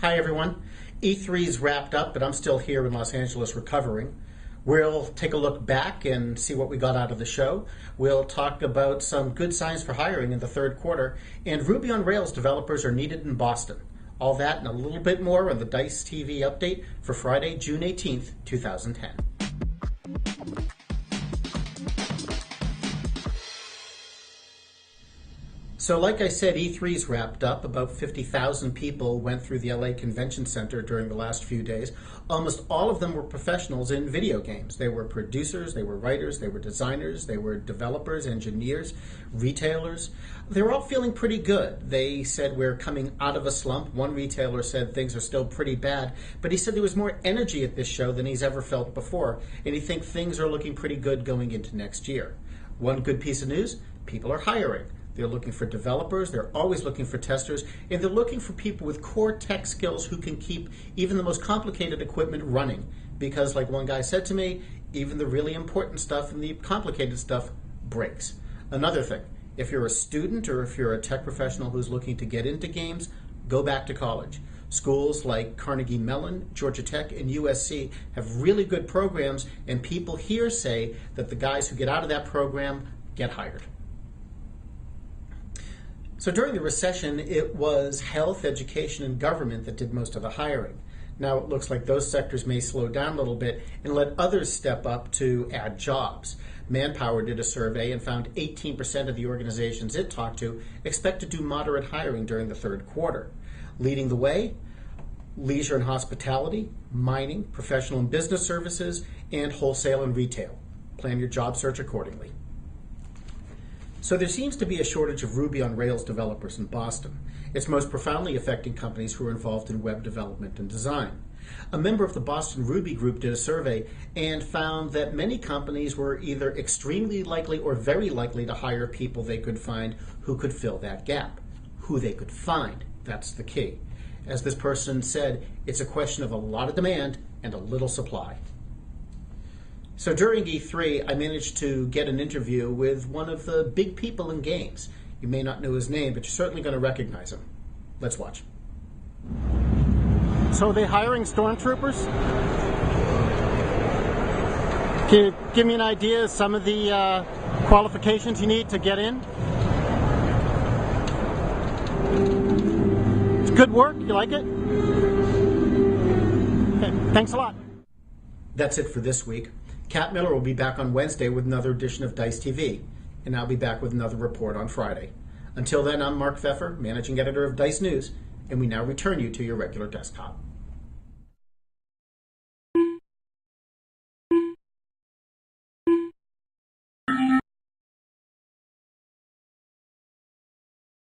Hi everyone. E3's wrapped up, but I'm still here in Los Angeles recovering. We'll take a look back and see what we got out of the show. We'll talk about some good signs for hiring in the third quarter, and Ruby on Rails developers are needed in Boston. All that and a little bit more on the DiceTV update for Friday, June 18th, 2010. So like I said, E3's wrapped up. About 50,000 people went through the LA Convention Center during the last few days. Almost all of them were professionals in video games. They were producers, they were writers, they were designers, they were developers, engineers, retailers. They were all feeling pretty good. They said we're coming out of a slump. One retailer said things are still pretty bad, but he said there was more energy at this show than he's ever felt before, and he thinks things are looking pretty good going into next year. One good piece of news, people are hiring. They're looking for developers, they're always looking for testers, and they're looking for people with core tech skills who can keep even the most complicated equipment running. Because like one guy said to me, even the really important stuff and the complicated stuff breaks. Another thing, if you're a student or if you're a tech professional who's looking to get into games, go back to college. Schools like Carnegie Mellon, Georgia Tech, and USC have really good programs, and people here say that the guys who get out of that program get hired. So during the recession, it was health, education, and government that did most of the hiring. Now it looks like those sectors may slow down a little bit and let others step up to add jobs. Manpower did a survey and found 18% of the organizations it talked to expect to do moderate hiring during the third quarter. Leading the way, leisure and hospitality, mining, professional and business services, and wholesale and retail. Plan your job search accordingly. So there seems to be a shortage of Ruby on Rails developers in Boston. It's most profoundly affecting companies who are involved in web development and design. A member of the Boston Ruby group did a survey and found that many companies were either extremely likely or very likely to hire people they could find who could fill that gap. Who they could find, that's the key. As this person said, it's a question of a lot of demand and a little supply. So during E3, I managed to get an interview with one of the big people in games. You may not know his name, but you're certainly going to recognize him. Let's watch. So are they hiring stormtroopers? Can you give me an idea of some of the qualifications you need to get in? It's good work. You like it? Okay, thanks a lot. That's it for this week. Kat Miller will be back on Wednesday with another edition of DiceTV, and I'll be back with another report on Friday. Until then, I'm Mark Pfeffer, Managing Editor of Dice News, and we now return you to your regular desktop.